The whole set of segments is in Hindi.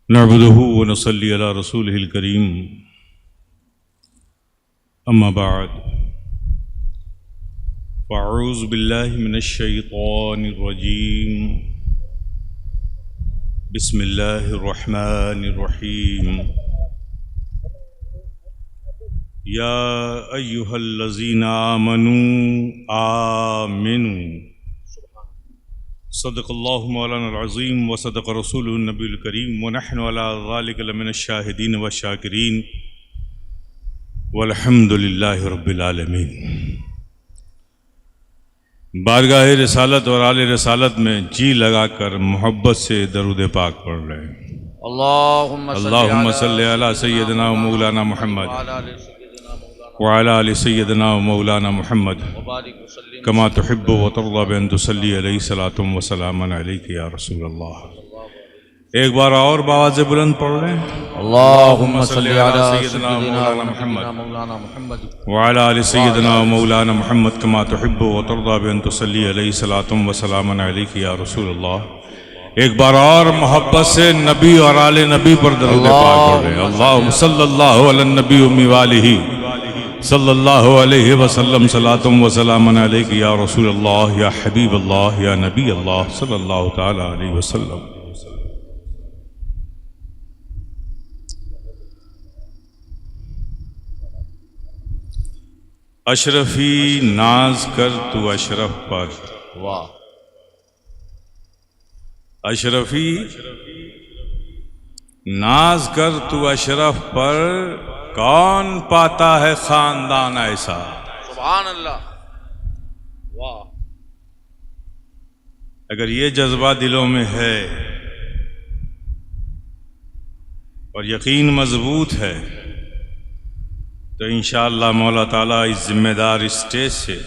नअबुदुहु व नसल्ली अला रसूलिहिल करीम अम्मा बाद फ़अऊज़ु बिल्लाहि मिनश शैतानिर रजीम बिस्मिल्लाहिर रहमानिर रहीम या अय्युहल्लज़ीना आमनू आमिनू सदक़ल्लाहु मौलाना अज़ीम व सदक़ रसूलुहुन नबीयुल करीम व नहनु अला ज़ालिका लमिनश शाहिदीन व शाकिरीन वल्हम्दुलिल्लाहि रब्बिल आलमीन। बारगाह रिसालत और आले रिसालत में जी लगाकर मोहब्बत से दरूद पाक पढ़ रहे हैं। अल्लाहुम्मा सल्ली अला सय्यदना व मौलाना मुहम्मद व अला आलि सय्यदना व मौलाना मुहम्मद कमा तुहिब्बु व तर्ज़ा बिअन तुसल्ली अलैहि सलातुम व सलामुन अलैका या रसूल अल्लाह। एक बार और आवाज़ बुलंद पढ़ रहे हैं। अल्लाहुम्मा सल्ली अला सय्यदना मौलाना मुहम्मद व अला आलि सय्यदना व मौलाना मुहम्मद कमा तुहिब्बु व तर्ज़ा बिअन तुसल्ली अलैहि सलातुम व सलामुन अलैका या रसूल अल्लाह। एक बार और मोहब्बत से नबी और आले नबी पर दरूद पाक पढ़ रहे हैं। अल्लाहुम्मा सल्लल्लाहु अलन नबी उम्मी वालिही सल्लल्लाहु अलैहि वसल्लम सलातुम व सलामुन अलैका या रसूल अल्लाह या हबीब अल्लाह या नबी अल्लाह सल्लल्लाहु तआला अलैहि वसल्लम। अशरफी नाज कर तू अशरफ पर। वाह। अशरफी नाज कर तू अशरफ पर, कौन पाता है खानदान ऐसा। सुभान अल्लाह। वाह। अगर ये जज्बा दिलों में है और यकीन मजबूत है तो इंशाअल्लाह मौला ताला इस जिम्मेदार स्टेज से,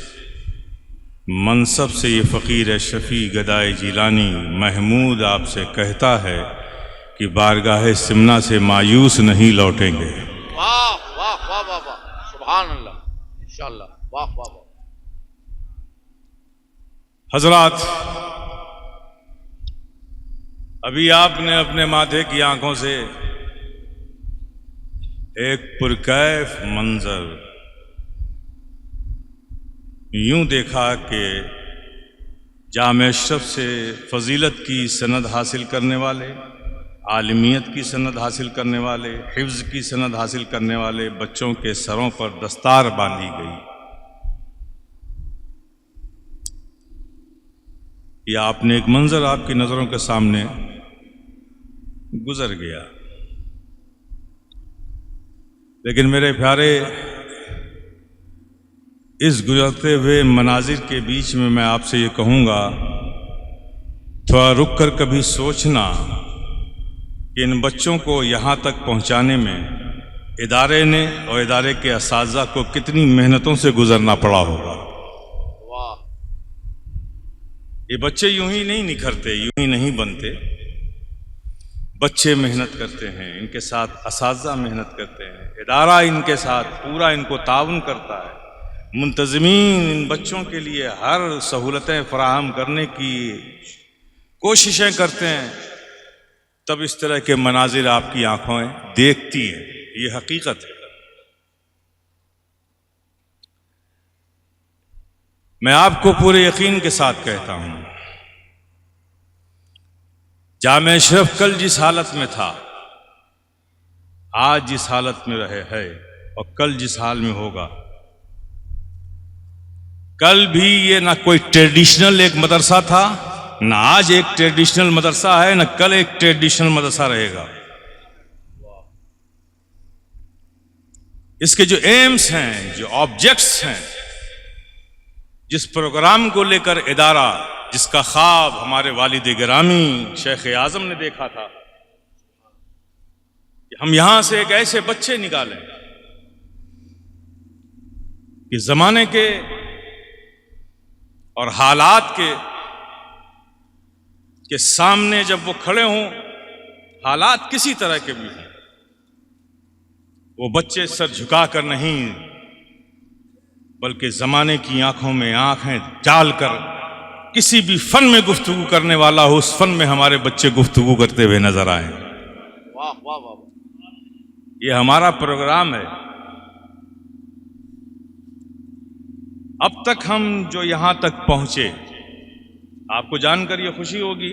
मनसब से ये फ़कीर शफ़ी गदाए जिलानी महमूद आपसे कहता है कि बारगाह सिमना से मायूस नहीं लौटेंगे। वाह वाह वाह वाह वाह। सुभान अल्लाह। इंशाअल्लाह। वाह वाह वाह। हजरात, अभी आपने अपने माथे की आंखों से एक पुरकैफ मंजर यूं देखा कि जामे अशरफ से फजीलत की सनद हासिल करने वाले, आलिमियत की सनद हासिल करने वाले, हिफ्ज़ की सनद हासिल करने वाले बच्चों के सरों पर दस्तार बांधी गई। यह आपने एक मंजर आपकी नज़रों के सामने गुजर गया। लेकिन मेरे प्यारे, इस गुजरते हुए मनाजिर के बीच में मैं आपसे ये कहूँगा, थोड़ा रुक कर कभी सोचना कि इन बच्चों को यहाँ तक पहुँचाने में इदारे ने और इदारे के असातिज़ा को कितनी मेहनतों से गुजरना पड़ा होगा। वाह। ये बच्चे यूं ही नहीं निखरते, यूं ही नहीं बनते। बच्चे मेहनत करते हैं, इनके साथ असातिज़ा मेहनत करते हैं, इदारा इनके साथ पूरा इनको ताउन करता है। मुंतज़मीन इन बच्चों के लिए हर सहूलतें फराहम करने की कोशिशें करते हैं, तब इस तरह के मनाजिर आपकी आंखों देखती हैं। ये हकीकत है। मैं आपको पूरे यकीन के साथ कहता हूं, जामे अशरफ कल जिस हालत में था, आज जिस हालत में रहे है और कल जिस हाल में होगा, कल भी ये ना कोई ट्रेडिशनल एक मदरसा था, ना आज एक ट्रेडिशनल मदरसा है, ना कल एक ट्रेडिशनल मदरसा रहेगा। इसके जो एम्स हैं, जो ऑब्जेक्ट्स हैं, जिस प्रोग्राम को लेकर इदारा, जिसका ख्वाब हमारे वालिद गिरामी शेख आज़म ने देखा था कि हम यहां से एक ऐसे बच्चे निकालें कि जमाने के और हालात के सामने जब वो खड़े हों, हालात किसी तरह के भी हों, वो बच्चे सर झुकाकर नहीं बल्कि जमाने की आंखों में आंखें डालकर किसी भी फन में गुफ्तगू करने वाला हो, उस फन में हमारे बच्चे गुफ्तगू करते हुए नजर आए। वाह वाह वाह वाह। ये हमारा प्रोग्राम है। अब तक हम जो यहां तक पहुंचे, आपको जानकर ये खुशी होगी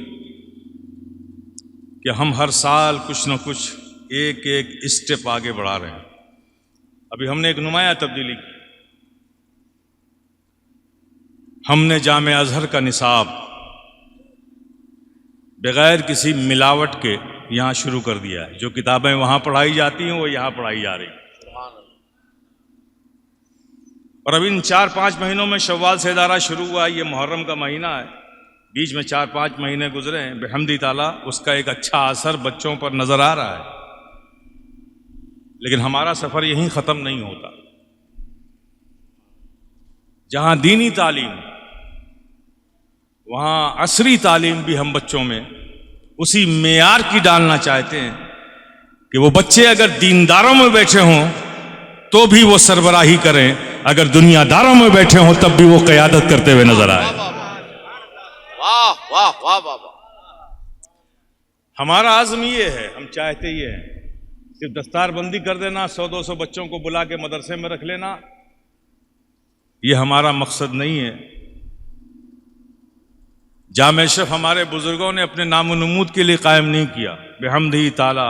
कि हम हर साल कुछ न कुछ एक एक स्टेप आगे बढ़ा रहे हैं। अभी हमने एक नुमाया तब्दीली की। हमने जामे अजहर का निसाब बगैर किसी मिलावट के यहाँ शुरू कर दिया है। जो किताबें वहाँ पढ़ाई जाती हैं वो यहाँ पढ़ाई जा रही हैं। और अब इन 4-5 महीनों में शव्वाल से इदारा शुरू हुआ। ये मुहर्रम का महीना है, बीच में 4-5 महीने गुजरे हैं। बेहम्दी ताला उसका एक अच्छा असर बच्चों पर नजर आ रहा है। लेकिन हमारा सफर यहीं खत्म नहीं होता। जहां दीनी तालीम, वहां असरी तालीम भी हम बच्चों में उसी मेयार की डालना चाहते हैं कि वो बच्चे अगर दीनदारों में बैठे हों तो भी वो सरबराही करें, अगर दुनियादारों में बैठे हों तब भी वो क़यादत करते हुए नजर आए। वाह वाह वाह वाह वाह। हमारा आज़म ये है, हम चाहते ये हैं। सिर्फ दस्तारबंदी कर देना, 100-200 बच्चों को बुला के मदरसे में रख लेना, ये हमारा मकसद नहीं है। जामे अशरफ हमारे बुजुर्गों ने अपने नामो नमूद के लिए कायम नहीं किया। बेहम्दी ताला,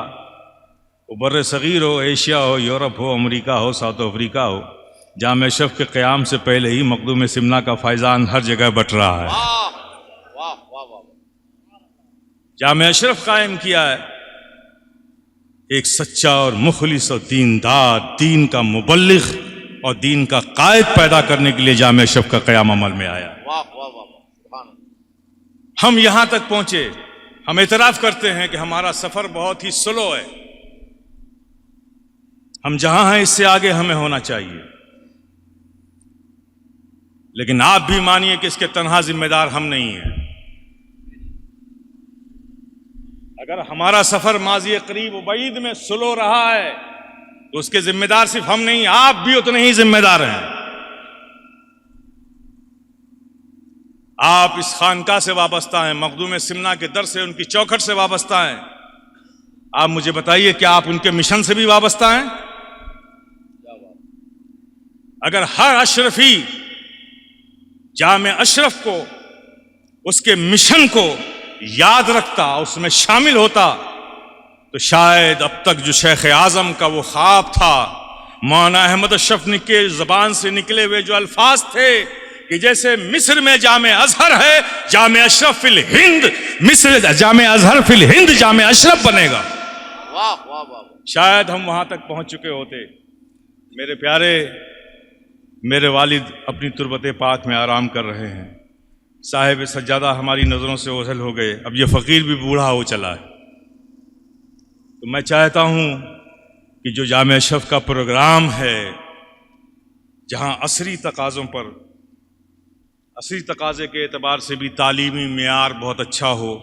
वो बर्र सगीर हो, एशिया हो, यूरोप हो, अमेरिका हो, साउथ अफ्रीका हो, जामे अशरफ के क़याम से पहले ही मखदूम सिमना का फैज़ान हर जगह बट रहा है। वाह वाह वाह। जामे अशरफ कायम किया है एक सच्चा और मुखलिस और दीनदार, दीन का मुबल्लिग और दीन का कायद पैदा करने के लिए जामे अशरफ का क़याम अमल में आया। वाह वाह वाह। हम यहां तक पहुंचे। हम एतराफ़ करते हैं कि हमारा सफर बहुत ही स्लो है। हम जहां हैं इससे आगे हमें होना चाहिए। लेकिन आप भी मानिए कि इसके तन्हा जिम्मेदार हम नहीं हैं। अगर हमारा सफर माजी करीब बईद में स्लो रहा है तो उसके जिम्मेदार सिर्फ हम नहीं, आप भी उतने ही जिम्मेदार हैं। आप इस खानका से वाबस्ता हैं, मखदूम सिमना के दर से, उनकी चौखट से वाबस्ता हैं। आप मुझे बताइए क्या आप उनके मिशन से भी वाबस्ता हैं? अगर हर अशरफी जामे अशरफ को, उसके मिशन को याद रखता, उसमें शामिल होता, तो शायद अब तक जो शेख आजम का वो ख्वाब था, मौलाना अहमद अशरफ के ज़बान से निकले हुए जो अल्फाज थे कि जैसे मिस्र में जामे अजहर है, जामे अशरफ फिल हिंद, मिस्र जामे अजहर फिल हिंद जामे अशरफ बनेगा। वाह वाह वाह। शायद हम वहां तक पहुंच चुके होते। मेरे प्यारे, मेरे वालिद अपनी तुरबत पाक में आराम कर रहे हैं। साहिब सज्जादा हमारी नज़रों से ओझल हो गए। अब ये फ़कीर भी बूढ़ा हो चला है। तो मैं चाहता हूँ कि जो जामे अशरफ का प्रोग्राम है, जहाँ असरी तकाज़ों पर, असली तकाज़े के एतबार से भी तालीमी मेयार बहुत अच्छा हो,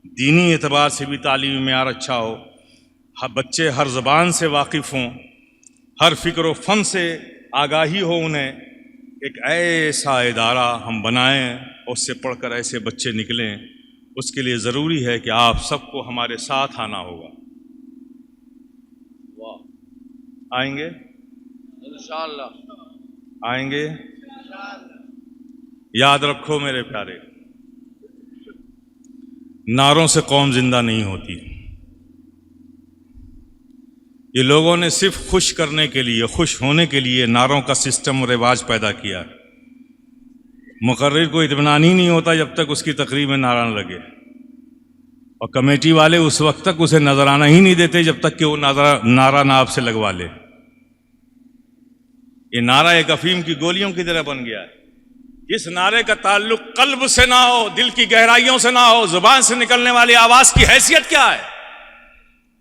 दीनी एतबार से भी तालीमी मेयार अच्छा हो, बच्चे हर ज़बान से वाकिफ़ हों, हर फ़िक्र व फ़न से आगाही हो उन्हें, एक ऐसा इदारा हम बनाएं और उससे पढ़कर ऐसे बच्चे निकलें। उसके लिए ज़रूरी है कि आप सबको हमारे साथ आना होगा। वाह। आएंगे? इंशाअल्लाह आएंगे। याद रखो मेरे प्यारे, नारों से कौम जिंदा नहीं होती। ये लोगों ने सिर्फ खुश करने के लिए, खुश होने के लिए नारों का सिस्टम और रिवाज पैदा किया। मुकर्रिर को इत्मीनान ही नहीं होता जब तक उसकी तकरीर में नारा न लगे, और कमेटी वाले उस वक्त तक उसे नजराना ही नहीं देते जब तक कि वो नारा ना आपसे लगवा ले। ये नारा एक अफीम की गोलियों की तरह बन गया है। जिस नारे का ताल्लुक कल्ब से ना हो, दिल की गहराइयों से ना हो, जुबान से निकलने वाली आवाज की हैसियत क्या है?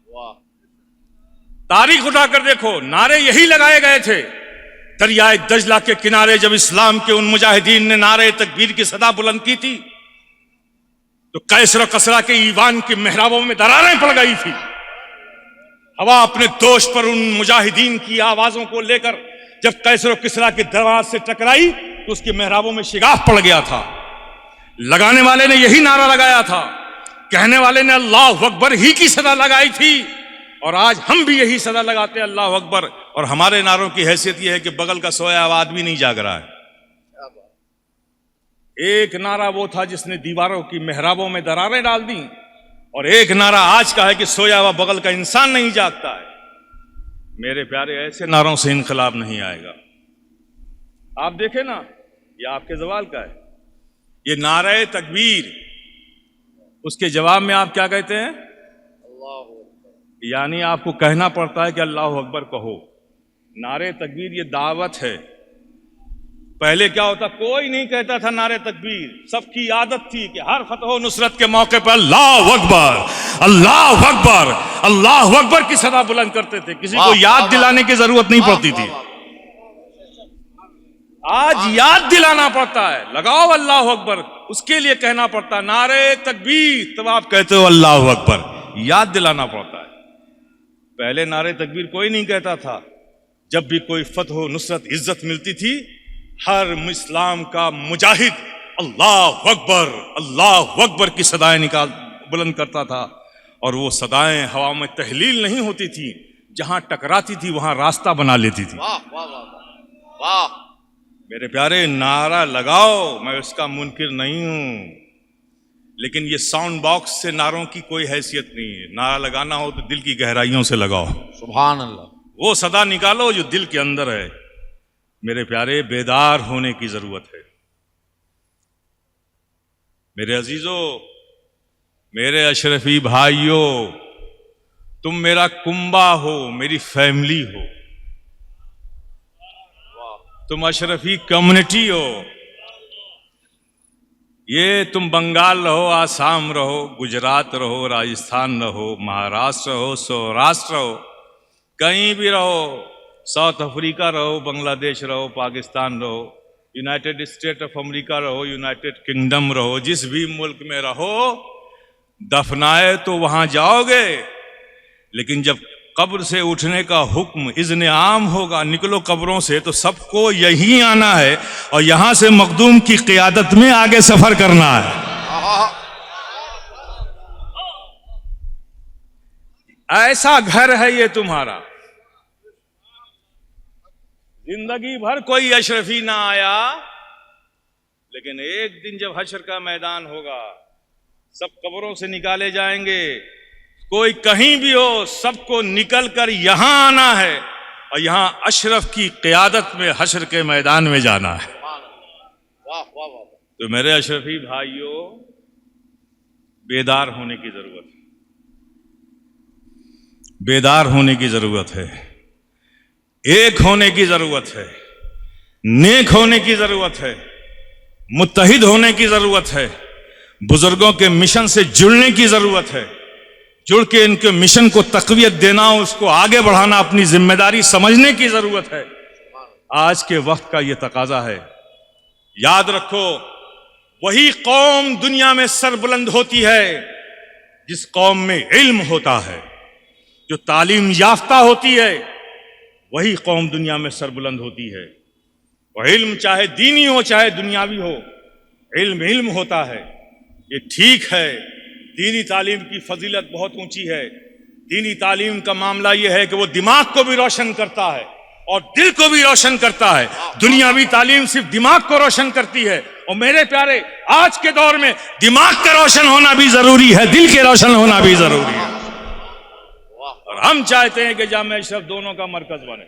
वाह। तारीख उठाकर देखो, नारे यही लगाए गए थे। दरियाए दजला के किनारे जब इस्लाम के उन मुजाहिदीन ने नारे तकबीर की सदा बुलंद की थी, तो कैसर और कसरा के ईवान की मेहराबों में दरारें पड़ गई थी। हवा अपने दोष पर उन मुजाहिदीन की आवाजों को लेकर जब कैसर और किसरा के दरवार से टकराई तो उसकी मेहराबों में शिगाफ पड़ गया था। लगाने वाले ने यही नारा लगाया था, कहने वाले ने अल्लाह अकबर ही की सदा लगाई थी, और आज हम भी यही सदा लगाते हैं, अल्लाह अकबर। और हमारे नारों की हैसियत यह है कि बगल का सोया हुआ आदमी नहीं जाग रहा है। एक नारा वो था जिसने दीवारों की मेहराबों में दरारें डाल दी, और एक नारा आज का है कि सोया हुआ बगल का इंसान नहीं जागता है। मेरे प्यारे, ऐसे नारों से इनकलाब नहीं आएगा। आप देखें ना, ये आपके जवाल का है, ये नारे तकबीर, उसके जवाब में आप क्या कहते हैं? यानी आपको कहना पड़ता है कि अल्लाह अकबर कहो। नारे तकबीर ये दावत है। पहले क्या होता, कोई नहीं कहता था नारे तकबीर। सबकी आदत थी कि हर फतह नुसरत के मौके पर अल्लाह अकबर, अल्लाह अकबर, अल्लाह अकबर की सदा बुलंद करते थे। किसी को याद दिलाने की जरूरत नहीं पड़ती थी। आज याद दिलाना पड़ता है, लगाओ अल्लाह अकबर, उसके लिए कहना पड़ता है नारे तकबीर, तब आप कहते हो अल्लाह अकबर। याद दिलाना पड़ता है। पहले नारे तकबीर कोई नहीं कहता था। जब भी कोई फतह नुसरत इज्जत मिलती थी, हर इस्लाम का मुजाहिद अल्लाह अकबर की सदाएं बुलंद करता था। और वो सदाएं हवा में तहलील नहीं होती थी, जहां टकराती थी वहां रास्ता बना लेती थी। वाह वाह वाह वाह। मेरे प्यारे, नारा लगाओ, मैं उसका मुनकिर नहीं हूं, लेकिन ये साउंड बॉक्स से नारों की कोई हैसियत नहीं है। नारा लगाना हो तो दिल की गहराइयों से लगाओ। सुभान अल्लाह। वो सदा निकालो जो दिल के अंदर है। मेरे प्यारे, बेदार होने की जरूरत है। मेरे अजीजों, मेरे अशरफी भाइयों, तुम मेरा कुंबा हो, मेरी फैमिली हो, तुम अशरफी कम्युनिटी हो। ये तुम बंगाल रहो, आसाम रहो, गुजरात रहो, राजस्थान रहो, महाराष्ट्र रहो, सौराष्ट्र रहो, कहीं भी रहो, साउथ अफ्रीका रहो, बांग्लादेश रहो, पाकिस्तान रहो, यूनाइटेड स्टेट ऑफ अमेरिका रहो, यूनाइटेड किंगडम रहो, जिस भी मुल्क में रहो, दफनाए तो वहां जाओगे, लेकिन जब कब्र से उठने का हुक्म इज़्न आम होगा, निकलो कब्रों से, तो सबको यहीं आना है और यहां से मखदूम की क़ियादत में आगे सफर करना है। ऐसा घर है ये तुम्हारा। जिंदगी भर कोई अशरफी ना आया, लेकिन एक दिन जब हशर का मैदान होगा, सब कब्रों से निकाले जाएंगे। कोई कहीं भी हो, सबको निकल कर यहां आना है और यहां अशरफ की क़ियादत में हशर के मैदान में जाना है। वाह वाह वाह। तो मेरे अशरफी भाइयों, बेदार होने की जरूरत है। बेदार होने की जरूरत है, एक होने की जरूरत है, नेक होने की जरूरत है, मुत्तहिद होने की जरूरत है, बुजुर्गों के मिशन से जुड़ने की जरूरत है, जुड़ के इनके मिशन को तक़वियत देना, उसको आगे बढ़ाना, अपनी जिम्मेदारी समझने की जरूरत है। आज के वक्त का यह तकाजा है। याद रखो, वही कौम दुनिया में सरबुलंद होती है जिस कौम में इल्म होता है, जो तालीम याफ्ता होती है, वही कौम दुनिया में सरबुलंद होती है। और इल्म चाहे दीनी हो चाहे दुनियावी हो, इल्म होता है। ये ठीक है, दीनी तालीम की फजीलत बहुत ऊंची है। दीनी तालीम का मामला यह है कि वो दिमाग को भी रोशन करता है और दिल को भी रोशन करता है। दुनियावी तालीम सिर्फ दिमाग को रोशन करती है, और मेरे प्यारे, आज के दौर में दिमाग का रोशन होना भी जरूरी है, दिल के रोशन होना भी जरूरी है। और हम चाहते हैं कि जामे अशरफ दोनों का मरकज बने।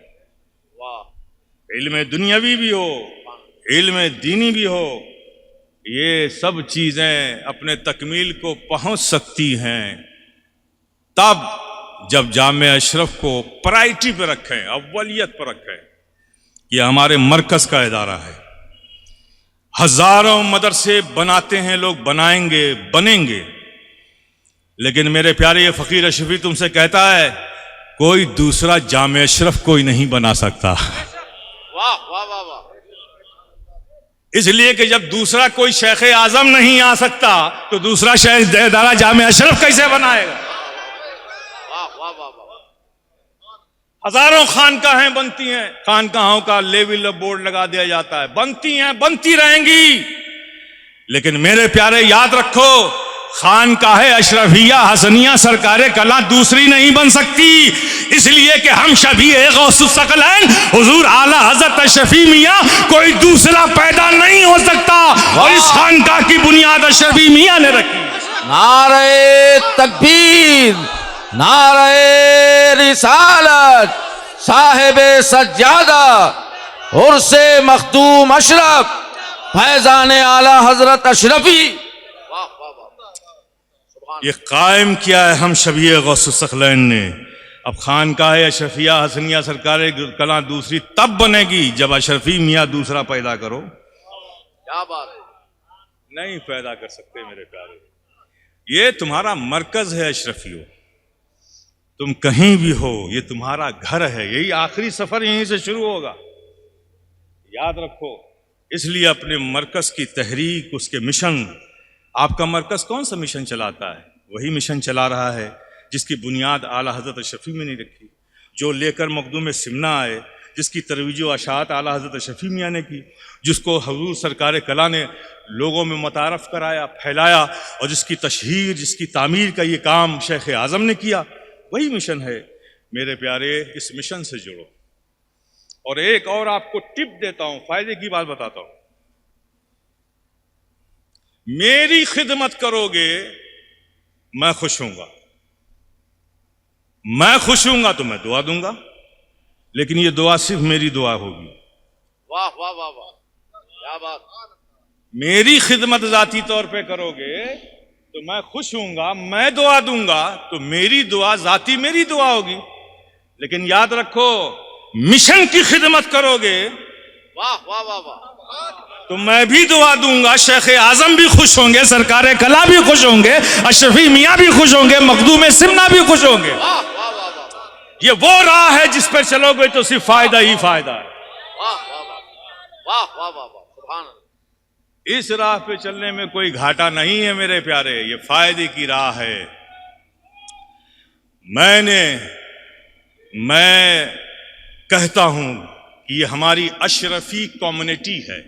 इल्म दुनियावी भी हो, इल्म दीनी भी हो। ये सब चीजें अपने तकमील को पहुंच सकती हैं तब जब जामे अशरफ को प्रायोरिटी पे रखें, अव्वलियत पर रखें। ये हमारे मरकज का इदारा है। हजारों मदरसे बनाते हैं लोग, बनाएंगे, बनेंगे, लेकिन मेरे प्यारे ये फकीर अशरफी तुमसे कहता है, कोई दूसरा जामे अशरफ कोई नहीं बना सकता। वाह वाह वाह वाह। इसलिए कि जब दूसरा कोई शेख आजम नहीं आ सकता, तो दूसरा शेख इदारा जामे अशरफ कैसे बनाएगा? वाह वाह वाह वाह। हजारों खानकाहें बनती हैं, खानकाहों का लेवल बोर्ड लगा दिया जाता है, बनती हैं, बनती रहेंगी। लेकिन मेरे प्यारे याद रखो, खानकाह अशरफिया हसनिया सरकारे कला दूसरी नहीं बन सकती, इसलिए कि हम शबी गौसुस्सकलैन हुजूर आला हजरत अशरफी मियाँ कोई दूसरा पैदा नहीं हो सकता, और इस खानकाह की बुनियाद अशरफी मियाँ ने रखी। नारे तकबीर, नारे रिसालत, साहिबे सज्जादा, उर्से मखदूम अशरफ, फैजाने आला हजरत अशरफी। ये कायम किया है हम शबी गौसुस्सकलैन ने। अब खानकाह अशरफिया हसनिया सरकार कला दूसरी तब बनेगी जब अशरफी मियाँ दूसरा पैदा करो। क्या बात है? नहीं पैदा कर सकते मेरे प्यारे। ये तुम्हारा मरकज है अशरफियों, तुम कहीं भी हो ये तुम्हारा घर है, यही आखिरी सफर यहीं से शुरू होगा, याद रखो। इसलिए अपने मरकज की तहरीक, उसके मिशन, आपका मरकज कौन सा मिशन चलाता है? वही मिशन चला रहा है जिसकी बुनियाद आला हजरत अशरफी में नहीं रखी, जो लेकर मखदूम सिमना आए, जिसकी तरवीज व अशात आला हजरत अशरफी मियाँ ने की, जिसको हुजूर सरकार कला ने लोगों में मुतारफ़ कराया, फैलाया, और जिसकी तशहीर, जिसकी तामीर का ये काम शेख आज़म ने किया, वही मिशन है मेरे प्यारे। इस मिशन से जुड़ो। और एक और आपको टिप देता हूं, फायदे की बात बताता हूं। मेरी खिदमत करोगे मैं खुश हूंगा, मैं खुश हूंगा तो मैं दुआ दूंगा, लेकिन ये दुआ सिर्फ मेरी दुआ होगी। वाह वाह वाह वाह, क्या बात। मेरी खिदमत जाती तौर पे करोगे तो मैं खुश हूंगा, मैं दुआ दूंगा, तो मेरी दुआ जाती मेरी दुआ होगी। लेकिन याद रखो, मिशन की खिदमत करोगे वाह वाह वाह वाह, तो मैं भी दुआ दूंगा, शेख आजम भी खुश होंगे, सरकार कला भी खुश होंगे, अशरफी मियाँ भी खुश होंगे, मखदूम सिमना भी खुश होंगे। वाह वाह वाह वाह, ये वो राह है जिस पर चलोगे तो सिर्फ फायदा ही फायदा है। वाह वाह वाह वाह वाह वाह वाह, सुभान अल्लाह। इस राह पे चलने में कोई घाटा नहीं है मेरे प्यारे, ये फायदे की राह है। मैं कहता हूं कि ये हमारी अशरफी कम्युनिटी है।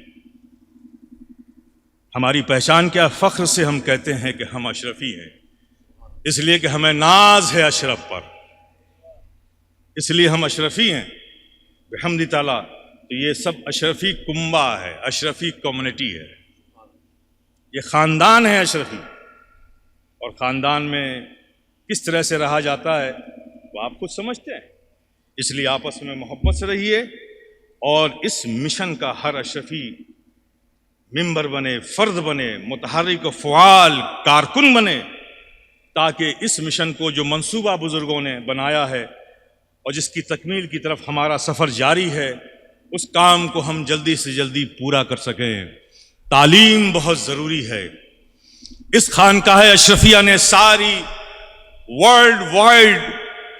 हमारी पहचान क्या, फख्र से हम कहते हैं कि हम अशरफी हैं, इसलिए कि हमें नाज है अशरफ पर, इसलिए हम अशरफी हैं बिहम्दि ताला। तो ये सब अशरफी कुंबा है, अशरफी कम्युनिटी है, ये ख़ानदान है अशरफी। और ख़ानदान में किस तरह से रहा जाता है वो आप खुद समझते हैं, इसलिए आपस में मोहब्बत से रहिए और इस मिशन का हर अशरफी मिंबर बने, फ़र्द बने, मुतहर्रिक फ़ुआल कारकुन बने, ताकि इस मिशन को जो मंसूबा बुज़ुर्गों ने बनाया है और जिसकी तकमील की तरफ हमारा सफ़र जारी है, उस काम को हम जल्दी से जल्दी पूरा कर सकें। तालीम बहुत ज़रूरी है। इस खानकाह अशरफिया ने सारी वर्ल्ड वाइड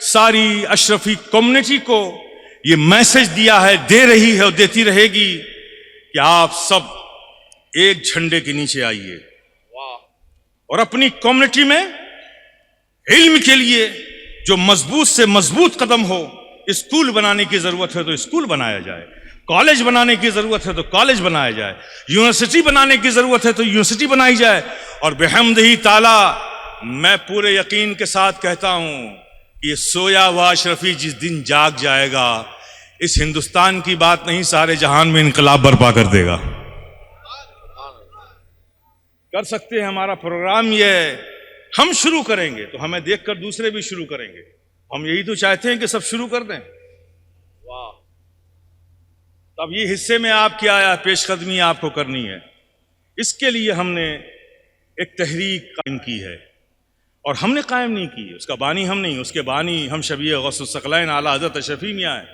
सारी अशरफी कम्युनिटी को ये मैसेज दिया है, दे रही है और देती रहेगी कि आप सब एक झंडे के नीचे आइए और अपनी कम्युनिटी में इल्म के लिए जो मजबूत से मजबूत कदम हो, स्कूल बनाने की जरूरत है तो स्कूल बनाया जाए, कॉलेज बनाने की जरूरत है तो कॉलेज बनाया जाए, यूनिवर्सिटी बनाने की जरूरत है तो यूनिवर्सिटी बनाई जाए। और बिहम्दिही ताला मैं पूरे यकीन के साथ कहता हूं कि ये सोया हुआ अशरफी जिस दिन जाग जाएगा, इस हिंदुस्तान की बात नहीं सारे जहान में इनकलाब बर्पा कर देगा। कर सकते हैं, हमारा प्रोग्राम ये है, हम शुरू करेंगे तो हमें देखकर दूसरे भी शुरू करेंगे। हम यही तो चाहते हैं कि सब शुरू कर दें। वाह, तब ये हिस्से में आपकी आया पेशकदमी आपको करनी है। इसके लिए हमने एक तहरीक कायम की है और हमने कायम नहीं की, उसका बानी हम नहीं, उसके बानी हम शबी गौसुस्सकलैन आला हज़रत अशरफी मियाँ हैं।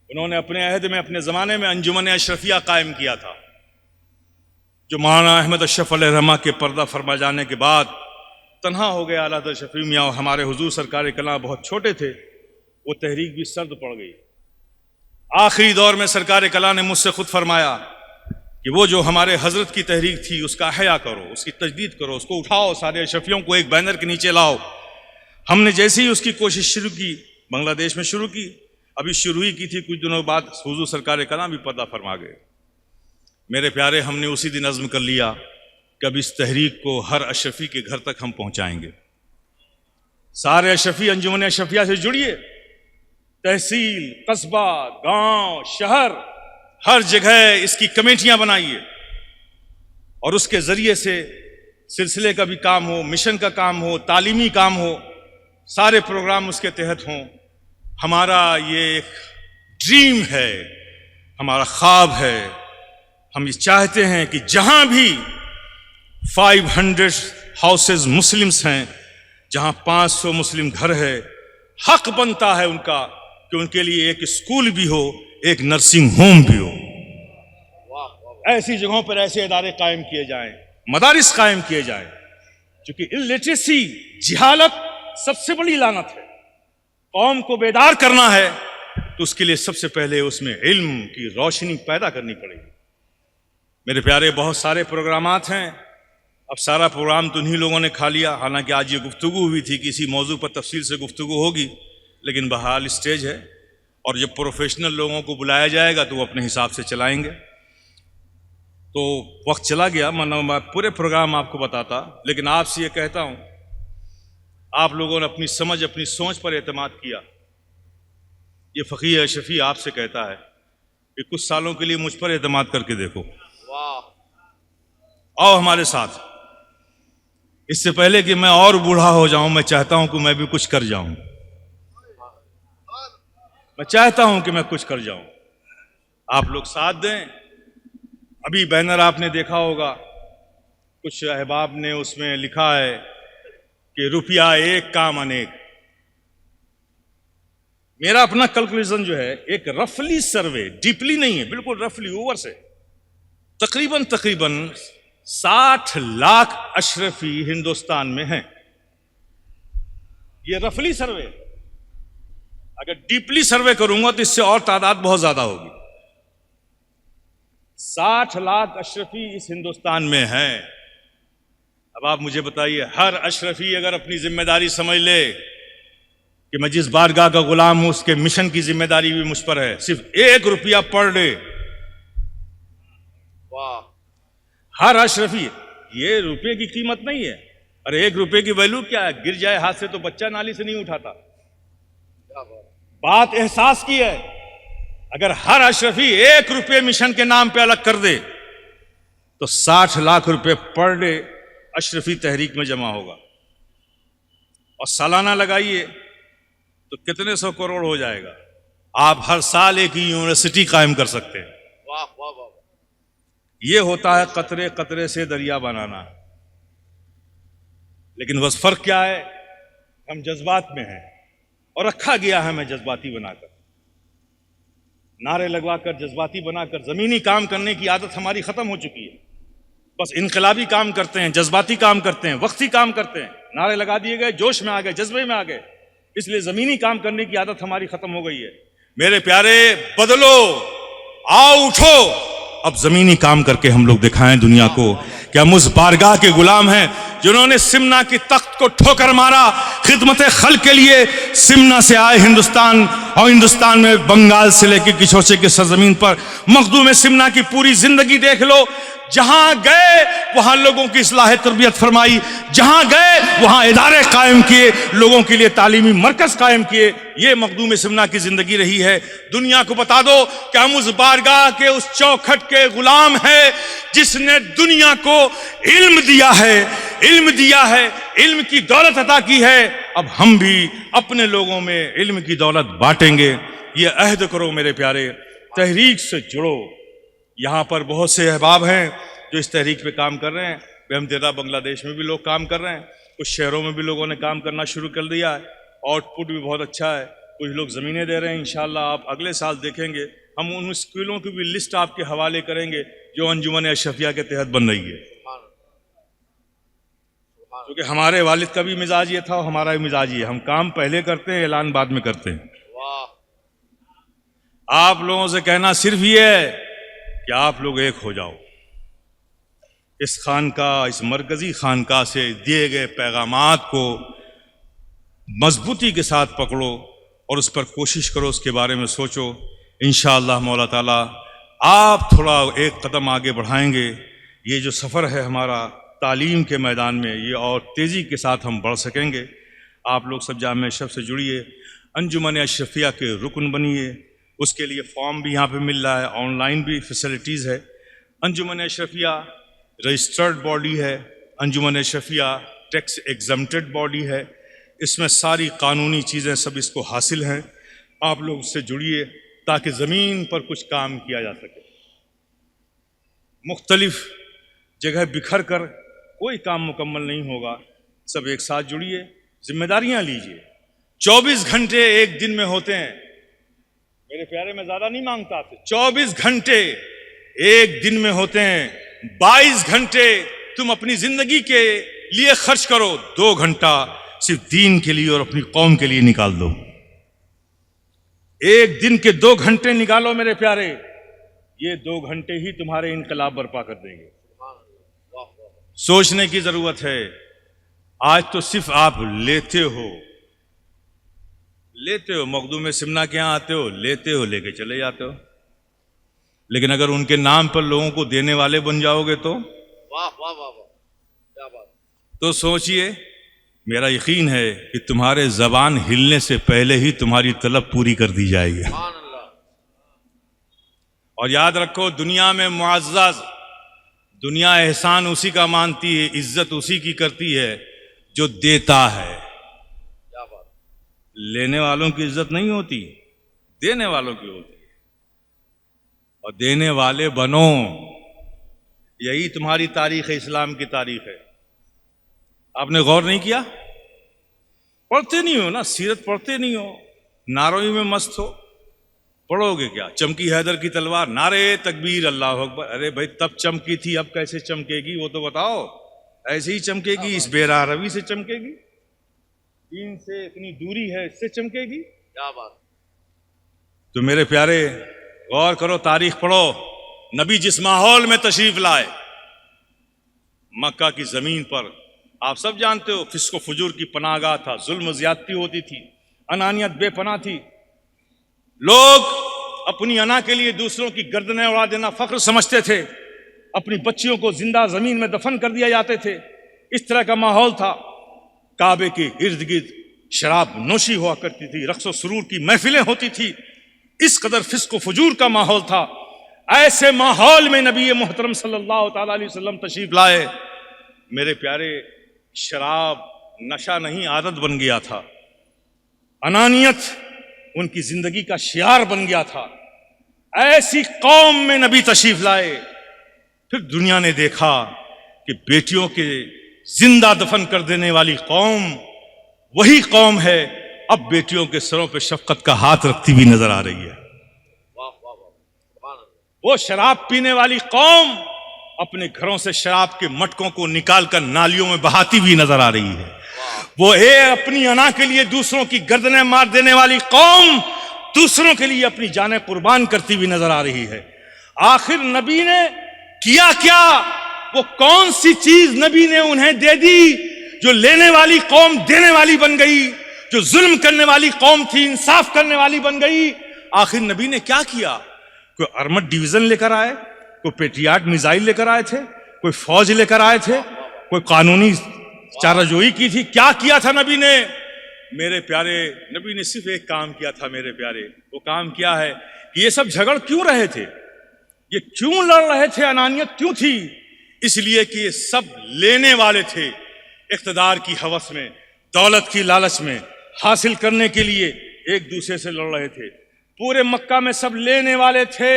उन्होंने अपने अहद में, अपने ज़माने में अंजुमन अशरफिया कायम किया था, जो मौलाना अहमद अशरफ अलैहिर्रहमा के पर्दा फरमा जाने के बाद तन्हा हो गए आला हज़रत अशरफी मियाँ और हमारे हुजूर सरकार कला बहुत छोटे थे, वो तहरीक भी सर्द पड़ गई। आखिरी दौर में सरकार कला ने मुझसे खुद फरमाया कि वो जो हमारे हजरत की तहरीक थी उसका हया करो, उसकी तजदीद करो, उसको उठाओ, सारे अशरफियों को एक बैनर के नीचे लाओ। हमने जैसे ही उसकी कोशिश शुरू की, बांग्लादेश में शुरू की, अभी शुरू ही की थी, कुछ दिनों बाद हुजूर सरकार कला भी पर्दा फरमा गए। मेरे प्यारे, हमने उसी दिन अज़्म कर लिया कि अब इस तहरीक को हर अशरफी के घर तक हम पहुंचाएंगे। सारे अशरफी अंजुमन अशरफिया से जुड़िए, तहसील, कस्बा, गांव, शहर, हर जगह इसकी कमेटियां बनाइए और उसके जरिए से सिलसिले का भी काम हो, मिशन का काम हो, तालीमी काम हो, सारे प्रोग्राम उसके तहत हों। हमारा ये एक ड्रीम है, हमारा ख्वाब है। हम ये चाहते हैं कि जहां भी 500 हाउसेस मुस्लिम्स हैं, जहां 500 मुस्लिम घर है, हक बनता है उनका कि उनके लिए एक स्कूल भी हो, एक नर्सिंग होम भी हो। ऐसी जगहों पर ऐसे इदारे कायम किए जाएं, मदारिस कायम किए जाएं, क्योंकि इलिटरेसी, जिहालत सबसे बड़ी लानत है। कौम को बेदार करना है तो उसके लिए सबसे पहले उसमें इल्म की रोशनी पैदा करनी पड़ेगी। मेरे प्यारे, बहुत सारे प्रोग्रामात हैं, अब सारा प्रोग्राम तो उन्हीं लोगों ने खा लिया। हालांकि आज ये गुफ्तगू हुई थी कि इसी मौजू पर तफसील से गुफ्तगू होगी, लेकिन बहरहाल स्टेज है और जब प्रोफेशनल लोगों को बुलाया जाएगा तो वो अपने हिसाब से चलाएंगे। तो वक्त चला गया, मैं पूरे प्रोग्राम आपको बताता, लेकिन आपसे ये कहता हूं, आप लोगों ने अपनी समझ, अपनी सोच पर एतमाद किया। ये फ़कीह अशरफी आपसे कहता है कि कुछ सालों के लिए मुझ पर एतमाद करके देखो, आओ हमारे साथ। इससे पहले कि मैं और बूढ़ा हो जाऊं, मैं चाहता हूं कि मैं भी कुछ कर जाऊं। मैं चाहता हूं कि मैं कुछ कर जाऊं, आप लोग साथ दें। अभी बैनर आपने देखा होगा, कुछ अहबाब ने उसमें लिखा है कि रुपया एक काम अनेक। मेरा अपना कैलकुलेशन जो है, एक रफली सर्वे, डीपली नहीं है, बिल्कुल रफली ओवर से, तकरीबन 60 लाख अशरफी हिंदुस्तान में हैं। ये रफली सर्वे, अगर डीपली सर्वे करूंगा तो इससे और तादाद बहुत ज्यादा होगी। 60 लाख अशरफी इस हिंदुस्तान में हैं। अब आप मुझे बताइए, हर अशरफी अगर अपनी जिम्मेदारी समझ ले कि मैं जिस बारगाह का गुलाम हूं, उसके मिशन की जिम्मेदारी भी मुझ पर है, सिर्फ 1 रुपया पर डे, हर अशरफी, ये रुपए की कीमत नहीं है। अरे 1 रुपए की वैल्यू क्या है, गिर जाए हाथ से तो बच्चा नाली से नहीं उठाता। बात एहसास की है। अगर हर अशरफी 1 रुपये मिशन के नाम पे अलग कर दे तो 60 लाख रुपए पर डे अशरफी तहरीक में जमा होगा, और सालाना लगाइए तो कितने 100 करोड़ हो जाएगा। आप हर साल एक यूनिवर्सिटी कायम कर सकते हैं। वाह वाह वाह। ये होता है कतरे कतरे से दरिया बनाना। लेकिन बस फर्क क्या है, हम जज्बात में हैं और रखा गया है हमें जज्बाती बनाकर, नारे लगवाकर, जज्बाती बनाकर। जमीनी काम करने की आदत हमारी खत्म हो चुकी है। बस इनकलाबी काम करते हैं, जज्बाती काम करते हैं, वक्ती काम करते हैं, नारे लगा दिए गए, जोश में आ गए, जज्बे में आ गए, इसलिए जमीनी काम करने की आदत हमारी खत्म हो गई है। मेरे प्यारे, बदलो, आओ उठो, अब जमीनी काम करके हम लोग दिखाएं दुनिया को कि हम उस बारगाह के गुलाम हैं जिन्होंने सिमना की तख्त को ठोकर मारा खिदमत खल्क के लिए। सिमना से आए हिंदुस्तान, और हिंदुस्तान में बंगाल से लेकर किशोचे की सरजमीन पर मखदूम सिमना की पूरी जिंदगी देख लो। जहां गए वहां लोगों की इस्लाह तरबियत फरमाई, जहां गए वहां इदारे कायम किए, लोगों के लिए तालीमी मरकज कायम किए। ये मखदूम सिमना की जिंदगी रही है। दुनिया को बता दो कि हम उस बारगाह के, उस चौखट के गुलाम हैं जिसने दुनिया को इल्म दिया है, इल्म दिया है, इल्म की दौलत अता की है। अब हम भी अपने लोगों में इल्म की दौलत बांटेंगे। ये अहद करो मेरे प्यारे, तहरीक से जुड़ो। यहाँ पर बहुत से अहबाब हैं जो इस तहरीक पे काम कर रहे हैं। बेहमदिल्ला बांग्लादेश में भी लोग काम कर रहे हैं, कुछ शहरों में भी लोगों ने काम करना शुरू कर दिया है। आउटपुट भी बहुत अच्छा है, कुछ लोग ज़मीनें दे रहे हैं। इंशाल्लाह आप अगले साल देखेंगे, हम उन स्कूलों की भी लिस्ट आपके हवाले करेंगे जो अंजुमन अशरफिया के तहत बन रही है। क्योंकि हमारे वालिद का भी मिजाज ये था और हमारा भी मिजाज ये, हम काम पहले करते हैं, ऐलान बाद में करते हैं। आप लोगों से कहना सिर्फ ये है कि आप लोग एक हो जाओ, इस खानका, इस मरकजी खानका से दिए गए पैगामात को मजबूती के साथ पकड़ो और उस पर कोशिश करो, उसके बारे में सोचो। इंशाअल्लाह मौला ताला आप थोड़ा एक कदम आगे बढ़ाएंगे। ये जो सफ़र है हमारा, तालीम के मैदान में ये और तेज़ी के साथ हम बढ़ सकेंगे। आप लोग सब जामिया अशरफ से जुड़िए, अंजुमन अशरफिया के रुकन बनिए। उसके लिए फॉर्म भी यहाँ पे मिल रहा है, ऑनलाइन भी फैसिलिटीज़ है। अंजुमन अशरफिया रजिस्टर्ड बॉडी है, अंजुमन अशरफिया टैक्स एग्जम्प्टेड बॉडी है। इसमें सारी कानूनी चीज़ें सब इसको हासिल हैं। आप लोग उससे जुड़िए ताकि ज़मीन पर कुछ काम किया जा सके। मुख्तलिफ जगह बिखर कर कोई काम मुकम्मल नहीं होगा। सब एक साथ जुड़िए, जिम्मेदारियां लीजिए। 24 घंटे एक दिन में होते हैं मेरे प्यारे, मैं ज़्यादा नहीं मांगता आपसे। 24 घंटे एक दिन में होते हैं। 22 घंटे तुम अपनी ज़िंदगी के लिए खर्च करो, 2 घंटा सिर्फ दीन के लिए और अपनी कौम के लिए निकाल दो। एक दिन के 2 घंटे निकालो मेरे प्यारे, ये 2 घंटे ही तुम्हारे इनकलाब बर्पा कर देंगे। सोचने की जरूरत है। आज तो सिर्फ आप लेते हो, मखदूम सिमना के यहाँ आते हो, लेते हो, लेके चले जाते हो। लेकिन अगर उनके नाम पर लोगों को देने वाले बन जाओगे तो वाह वाह वाह वाह, क्या बात। तो सोचिए, मेरा यकीन है कि तुम्हारे जबान हिलने से पहले ही तुम्हारी तलब पूरी कर दी जाएगी। सुभान अल्लाह। और याद रखो, दुनिया में मुअज़्ज़ज़, दुनिया एहसान उसी का मानती है, इज्जत उसी की करती है जो देता है। क्या बात। लेने वालों की इज्जत नहीं होती, देने वालों की होती है। और देने वाले बनो, यही तुम्हारी तारीख है, इस्लाम की तारीख है। आपने गौर नहीं किया? पढ़ते नहीं हो ना, सीरत पढ़ते नहीं हो, नारोई में मस्त हो। पढ़ोगे क्या? चमकी हैदर की तलवार, नारे तकबीर अल्लाह अकबर। अरे भाई, तब चमकी थी, अब कैसे चमकेगी वो तो बताओ। ऐसे ही चमकेगी, इस बेरा रवि से चमकेगी, दीन से इतनी दूरी है, इससे चमकेगी। क्या बात। तो मेरे प्यारे, गौर करो, तारीख पढ़ो। नबी जिस माहौल में तशरीफ लाए, मक्का की जमीन पर, आप सब जानते हो, फिस्को फुजूर की पनाहगाह था, जुल्म ज्यादती होती थी, अनानियत बेपनाह थी। लोग अपनी अना के लिए दूसरों की गर्दनें उड़ा देना फख्र समझते थे। अपनी बच्चियों को जिंदा जमीन में दफन कर दिया जाते थे। इस तरह का माहौल था। काबे के इर्द गिर्द शराब नोशी हुआ करती थी, रक्स व सुरूर की महफिलें होती थी। इस कदर फिस्को फुजूर का माहौल था। ऐसे माहौल में नबी मोहतरम सल्लल्लाहु ताला अलैहि वसल्लम तशरीफ लाए। मेरे प्यारे, शराब नशा नहीं, आदत बन गया था। अनानियत उनकी जिंदगी का शियार बन गया था। ऐसी कौम में नबी तशरीफ लाए। फिर दुनिया ने देखा कि बेटियों के जिंदा दफन कर देने वाली कौम वही कौम है अब बेटियों के सरों पे शफकत का हाथ रखती हुई नजर आ रही है। वाह वाह वाह, सुभान अल्लाह। वो शराब पीने वाली कौम अपने घरों से शराब के मटकों को निकालकर नालियों में बहाती हुई नजर आ रही है। वो अपनी अना के लिए दूसरों की गर्दनें मार देने वाली कौम दूसरों के लिए अपनी जानें कुर्बान करती हुई नजर आ रही है। आखिर नबी ने किया क्या? वो कौन सी चीज नबी ने उन्हें दे दी जो लेने वाली कौम देने वाली बन गई, जो जुल्म करने वाली कौम थी इंसाफ करने वाली बन गई? आखिर नबी ने क्या किया? कोई आर्मड डिवीजन लेकर आए, कोई पेट्रियाट मिसाइल लेकर आए थे, कोई फौज लेकर आए थे, कोई कानूनी चाराजोई की थी? क्या किया था नबी ने? मेरे प्यारे, नबी ने सिर्फ एक काम किया था मेरे प्यारे। वो काम क्या है कि ये सब झगड़ क्यों रहे थे, ये क्यों लड़ रहे थे, अनानियत क्यों थी? इसलिए कि ये सब लेने वाले थे। इख्तिदार की हवस में, दौलत की लालच में हासिल करने के लिए एक दूसरे से लड़ रहे थे। पूरे मक्का में सब लेने वाले थे।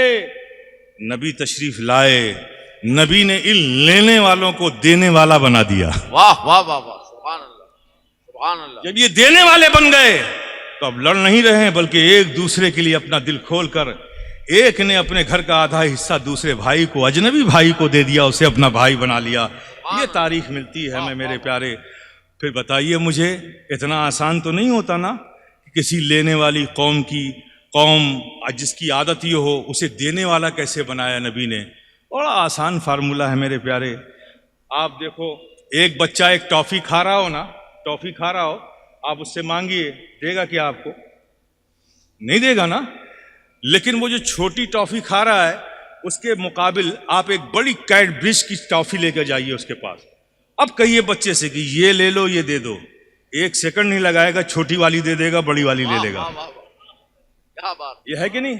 नबी तशरीफ लाए, नबी ने इन लेने वालों को देने वाला बना दिया। वाह वाह वाह वाह, सुभान अल्लाह, सुभान अल्लाह। जब ये देने वाले बन गए तो अब लड़ नहीं रहे हैं, बल्कि एक दूसरे के लिए अपना दिल खोलकर एक ने अपने घर का आधा हिस्सा दूसरे भाई को, अजनबी भाई को दे दिया, उसे अपना भाई बना लिया। ये तारीख मिलती है हमें मेरे प्यारे। फिर बताइए मुझे, इतना आसान तो नहीं होता ना कि किसी लेने वाली कौम जिसकी आदत ये हो, उसे देने वाला कैसे बनाया नबी ने? बड़ा आसान फार्मूला है मेरे प्यारे। आप देखो, एक बच्चा एक टॉफी खा रहा हो ना, टॉफी खा रहा हो, आप उससे मांगिए, देगा क्या आपको? नहीं देगा ना। लेकिन वो जो छोटी टॉफी खा रहा है, उसके मुकाबिल आप एक बड़ी कैडबरिज की टॉफी लेकर जाइए उसके पास, अब कहिए बच्चे से कि ये ले लो, ये दे दो, 1 सेकंड नहीं लगाएगा, छोटी वाली दे देगा, बड़ी वाली ले लेगा। वाह वाह वाह, क्या बात। ये है कि नहीं?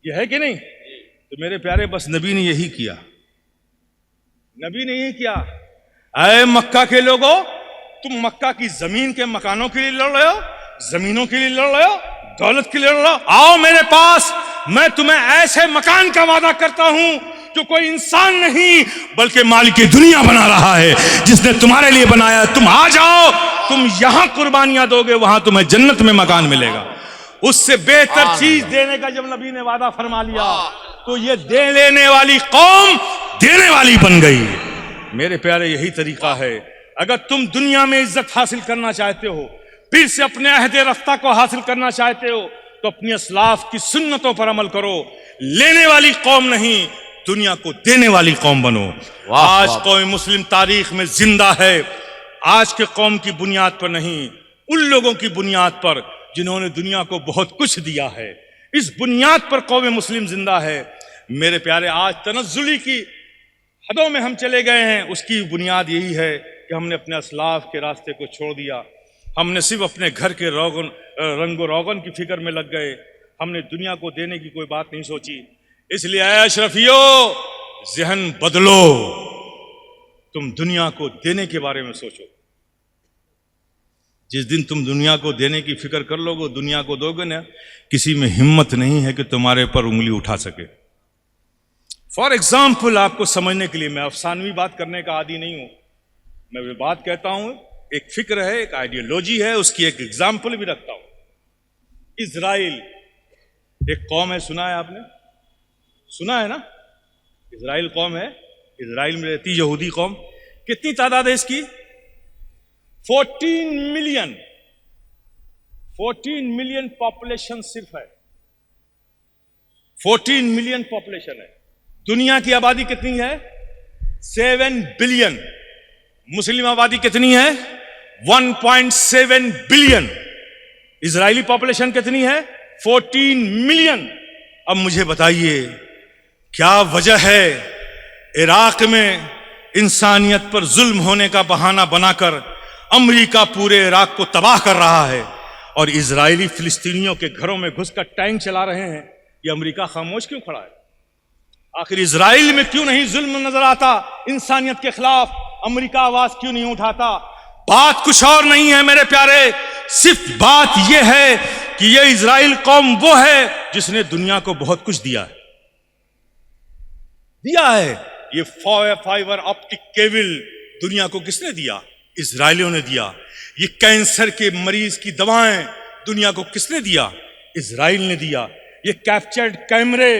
ये है कि नहीं? तो मेरे प्यारे, बस नबी ने यही किया, नबी ने यही किया। अरे मक्का के लोगों, तुम मक्का की जमीन के मकानों के लिए लड़ रहे हो, जमीनों के लिए लड़ रहे हो, दौलत के लिए लड़ रहे हो, आओ मेरे पास, मैं तुम्हें ऐसे मकान का वादा करता हूं जो कोई इंसान नहीं बल्कि मालिक दुनिया बना रहा है, जिसने तुम्हारे लिए बनाया। तुम आ जाओ, तुम यहां कुर्बानियां दोगे, वहां तुम्हें जन्नत में मकान मिलेगा। उससे बेहतर चीज देने का जब नबी ने वादा फरमा लिया तो ये दे लेने वाली कौम देने वाली बन गई। मेरे प्यारे, यही तरीका है। अगर तुम दुनिया में इज्जत हासिल करना चाहते हो, फिर से अपने अहदे रफ्ता को हासिल करना चाहते हो, तो अपनी असलाफ की सुन्नतों पर अमल करो। लेने वाली कौम नहीं, दुनिया को देने वाली कौम बनो। आज कौम मुस्लिम तारीख में जिंदा है, आज के कौम की बुनियाद पर नहीं, उन लोगों की बुनियाद पर जिन्होंने दुनिया को बहुत कुछ दिया है। इस बुनियाद पर कौम मुस्लिम जिंदा है। मेरे प्यारे, आज तनज़्ज़ुली की हदों में हम चले गए हैं। उसकी बुनियाद यही है कि हमने अपने असलाफ के रास्ते को छोड़ दिया। हमने सिर्फ अपने घर के रंगो रोगन की फिक्र में लग गए। हमने दुनिया को देने की कोई बात नहीं सोची। इसलिए ऐ अशरफियो, ज़हन बदलो, तुम दुनिया को देने के बारे में सोचो। जिस दिन तुम दुनिया को देने की फिक्र कर लोगे, दुनिया को दोगे ना, किसी में हिम्मत नहीं है कि तुम्हारे पर उंगली उठा सके। फॉर एग्जाम्पल, आपको समझने के लिए, मैं अफसानवी बात करने का आदी नहीं हूं, मैं वो बात कहता हूं, एक फिक्र है, एक आइडियोलॉजी है, उसकी एक एग्जाम्पल भी रखता हूं। इजराइल एक कौम है, सुना है आपने? सुना है ना? इजराइल कौम है, इजराइल में रहती यहूदी कौम। कितनी तादाद है इसकी? 14 मिलियन। 14 मिलियन पॉपुलेशन सिर्फ है, 14 मिलियन पॉपुलेशन है। दुनिया की आबादी कितनी है? 7 बिलियन। मुस्लिम आबादी कितनी है? 1.7 बिलियन। इजरायली पॉपुलेशन कितनी है? 14 मिलियन। अब मुझे बताइए, क्या वजह है इराक में इंसानियत पर जुल्म होने का बहाना बनाकर अमेरिका पूरे इराक को तबाह कर रहा है और इजरायली फिलिस्तीनियों के घरों में घुसकर टैंक चला रहे हैं? ये अमेरिका खामोश क्यों खड़ा है? आखिर इजराइल में क्यों नहीं जुल्म नजर आता? इंसानियत के खिलाफ अमेरिका आवाज क्यों नहीं उठाता? बात कुछ और नहीं है मेरे प्यारे, सिर्फ बात यह है कि यह इजराइल कौम वो है जिसने दुनिया को बहुत कुछ दिया है। ये फाइबर ऑप्टिक केबल दुनिया को किसने दिया? इजराइलियों ने दिया। ये कैंसर के मरीज की दवाएं दुनिया को किसने दिया? इजराइल ने दिया। ये कैप्चर्ड कैमरे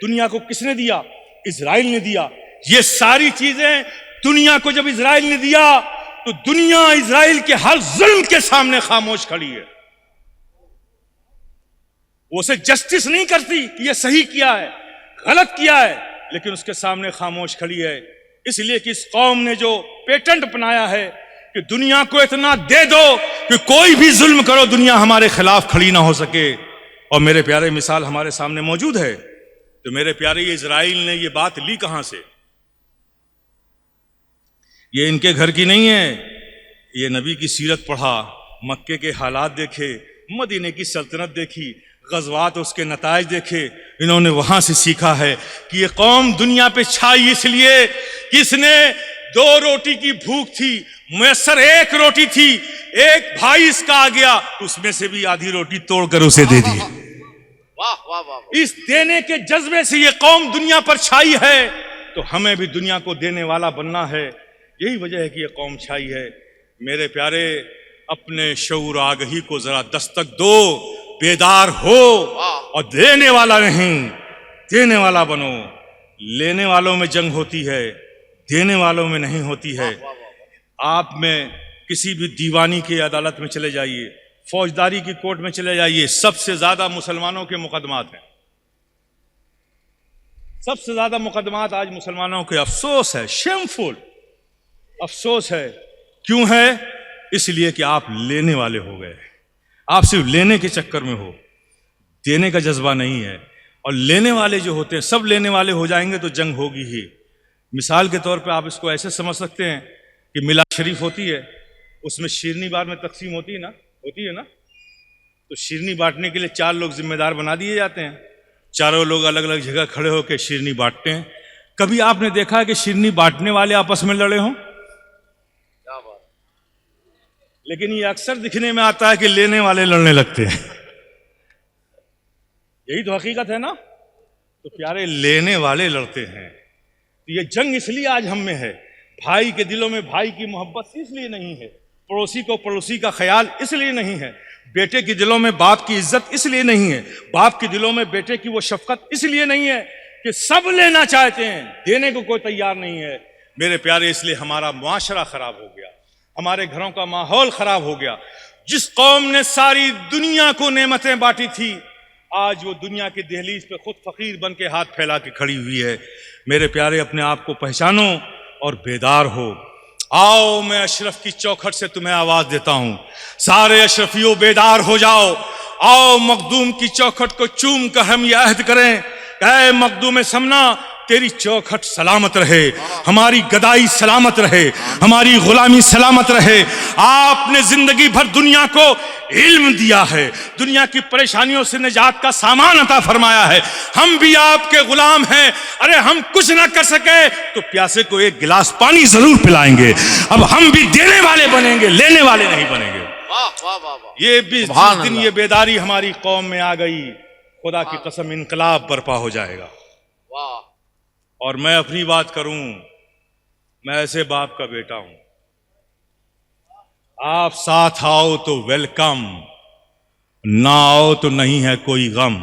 दुनिया को किसने दिया? इजराइल ने दिया। ये सारी चीजें दुनिया को जब इजराइल ने दिया तो दुनिया इजराइल के हर जुल्म के सामने खामोश खड़ी है। वो उसे जस्टिस नहीं करती कि ये सही किया है, गलत किया है, लेकिन उसके सामने खामोश खड़ी है। इसलिए कि इस कौम ने जो पेटेंट अपनाया है कि दुनिया को इतना दे दो कि कोई भी जुल्म करो दुनिया हमारे खिलाफ खड़ी ना हो सके। और मेरे प्यारे, मिसाल हमारे सामने मौजूद है। तो मेरे प्यारे, ये इजराइल ने ये बात ली कहां से? ये इनके घर की नहीं है। ये नबी की सीरत पढ़ा, मक्के के हालात देखे, मदीने की सल्तनत देखी, गज़वात उसके नताइज देखे, इन्होंने वहां से सीखा है कि ये कौम दुनिया पे छाई इसलिए कि इसने 2 रोटी की भूख थी, मुयस्सर 1 रोटी थी, एक भाई इसका आ गया, उसमें से भी आधी रोटी तोड़कर उसे दे दी। वाह वाह वाह। इस देने के जज्बे से ये कौम दुनिया पर छाई है। तो हमें भी दुनिया को देने वाला बनना है। यही वजह है कि ये कौम छाई है। मेरे प्यारे, अपने शऊर आगही को जरा दस्तक दो, बेदार हो और देने वाला नहीं, देने वाला बनो। लेने वालों में जंग होती है, देने वालों में नहीं होती है। आप में किसी भी दीवानी की अदालत में चले जाइए, फौजदारी की कोर्ट में चले जाइए, सबसे ज्यादा मुसलमानों के मुकदमात हैं। सबसे ज्यादा मुकदमात आज मुसलमानों के। अफसोस है, शेमफुल अफसोस है। क्यों है? इसलिए कि आप लेने वाले हो गए। आप सिर्फ लेने के चक्कर में हो, देने का जज्बा नहीं है। और लेने वाले जो होते हैं, सब लेने वाले हो जाएंगे तो जंग होगी ही। मिसाल के तौर पे आप इसको ऐसे समझ सकते हैं कि मिलाद शरीफ होती है, उसमें शीरनी बार में तकसीम होती है ना, तो शीरनी बांटने के लिए 4 लोग जिम्मेदार बना दिए जाते हैं। चारों लोग अलग अलग जगह खड़े होकर शीरनी बांटते हैं। कभी आपने देखा है कि शीरनी बांटने वाले आपस में लड़े हों? क्या बात। लेकिन ये अक्सर दिखने में आता है कि लेने वाले लड़ने लगते हैं। यही तो हकीकत है ना। तो प्यारे, लेने वाले लड़ते हैं। तो ये जंग इसलिए आज हम में है, भाई के दिलों में भाई की मोहब्बत इसलिए नहीं है, पड़ोसी को पड़ोसी का ख्याल इसलिए नहीं है, बेटे के दिलों में बाप की इज्जत इसलिए नहीं है, बाप के दिलों में बेटे की वो शफकत इसलिए नहीं है कि सब लेना चाहते हैं, देने को कोई तैयार नहीं है। मेरे प्यारे, इसलिए हमारा मुआशरा खराब हो गया, हमारे घरों का माहौल खराब हो गया। जिस कौम ने सारी दुनिया को नेमतें बांटी थी, आज वो दुनिया की दहलीज पे खुद फकीर बन के हाथ फैला के खड़ी हुई है। मेरे प्यारे, अपने आप को पहचानो और बेदार हो। आओ, मैं अशरफ की चौखट से तुम्हें आवाज देता हूं, सारे अशरफियों बेदार हो जाओ। आओ, मखदूम की चौखट को चूम कर हम यह अहद करें, ऐ मखदूम समना, तेरी चौखट सलामत रहे, हमारी गदाई सलामत रहे, हमारी गुलामी सलामत रहे। आपने जिंदगी भर दुनिया को इल्म दिया है, दुनिया की परेशानियों से निजात का सामान अता फरमाया है। हम भी आपके गुलाम हैं। अरे, हम कुछ ना कर सके तो प्यासे को एक गिलास पानी जरूर पिलाएंगे। अब हम भी देने वाले बनेंगे, लेने वाले नहीं बनेंगे। वाह वाह वाह वाह। ये भी जिस दिन ये बेदारी हमारी कौम में आ गई, खुदा की कसम इनकलाब बर्पा हो जाएगा। वाह। और मैं अपनी बात करूं, मैं ऐसे बाप का बेटा हूं। आप साथ आओ तो वेलकम, ना आओ तो नहीं है कोई गम।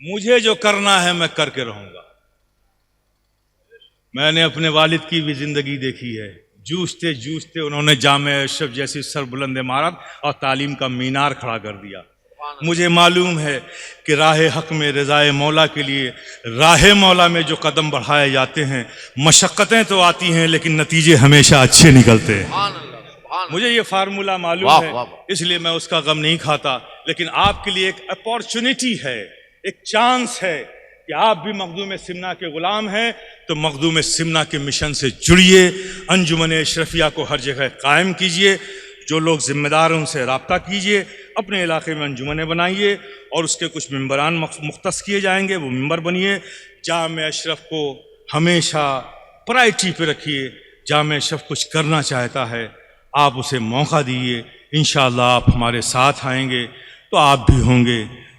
मुझे जो करना है मैं करके रहूंगा। मैंने अपने वालिद की भी जिंदगी देखी है। जूझते जूझते उन्होंने जामे अशरफ जैसी सरबुलंद इमारत और तालीम का मीनार खड़ा कर दिया। मुझे मालूम है कि राह हक में रज़ाए मौला के लिए राह मौला में जो कदम बढ़ाए जाते हैं, मशक्क़तें तो आती हैं लेकिन नतीजे हमेशा अच्छे निकलते हैं। मुझे ये फार्मूला मालूम है, इसलिए मैं उसका गम नहीं खाता। लेकिन आपके लिए एक अपॉर्चुनिटी है, एक चांस है कि आप भी मखदूम सिमना के गुलाम हैं, तो मखदूम सिमना के मिशन से जुड़िए, अंजुमन अशरफिया को हर जगह कायम कीजिए। जो लोग जिम्मेदार हैं उनसे रब्ता कीजिए, अपने इलाके में अंजुमनें बनाइए और उसके कुछ मेंबरान मुख्तस किए जाएंगे, वो मेंबर बनिए। जामे अशरफ को हमेशा प्रायोरिटी पे रखिए। जामे अशरफ कुछ करना चाहता है, आप उसे मौका दीजिए। इंशाअल्लाह आप हमारे साथ आएंगे तो आप भी होंगे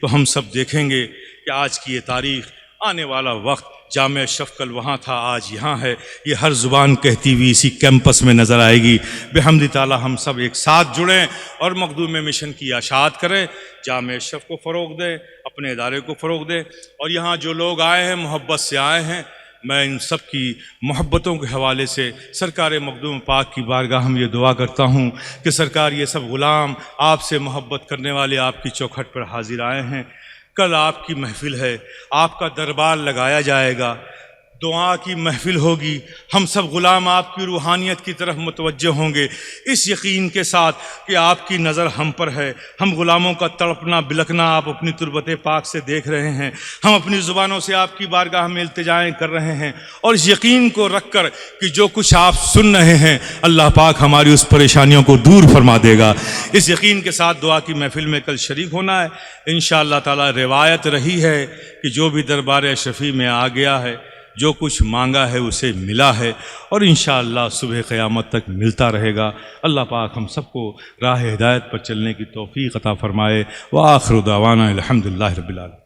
तो हम सब देखेंगे कि आज की ये तारीख़, आने वाला वक्त, जामे अशरफ कल वहाँ था, आज यहाँ है, ये हर ज़ुबान कहती हुई इसी कैंपस में नज़र आएगी। बेहम्दि ताला हम सब एक साथ जुड़ें और मखदूम मिशन की आशात करें, जामे अशरफ को फ़रोग़ दें, अपने इदारे को फ़रोग़ दें। और यहाँ जो लोग आए हैं, मोहब्बत से आए हैं, मैं इन सब की मोहब्बतों के हवाले से सरकार मखदूम पाक की बारगाह में ये दुआ करता हूँ कि सरकार, ये सब ग़ुलाम आपसे मोहब्बत करने वाले आपकी चौखट पर हाजिर आए हैं। कल आपकी महफिल है, आपका दरबार लगाया जाएगा, दुआ की महफिल होगी, हम सब ग़ुलाम आपकी रूहानियत की तरफ मुतवज्जह होंगे, इस यकीन के साथ कि आपकी नज़र हम पर है। हम ग़ुलामों का तड़पना बिलखना आप अपनी तुरबत पाक से देख रहे हैं। हम अपनी ज़ुबानों से आपकी बारगाह में इल्तिजाएँ कर रहे हैं और इस यकीन को रख कर कि जो कुछ आप सुन रहे हैं, अल्लाह पाक हमारी उस परेशानियों को दूर फरमा देगा। इस यकीन के साथ दुआ की महफिल में कल शरीक होना है इंशाअल्लाह ताला। रिवायत रही है कि जो भी दरबार अशरफी में आ गया है, जो कुछ मांगा है उसे मिला है और इंशाअल्लाह सुबह क़यामत तक मिलता रहेगा। अल्लाह पाक हम सबको राह हिदायत पर चलने की तौफ़ीक़ अता फ़रमाए। व आख़िरु दावाना अल्हम्दुलिल्लाहि रब्बिल आलमीन।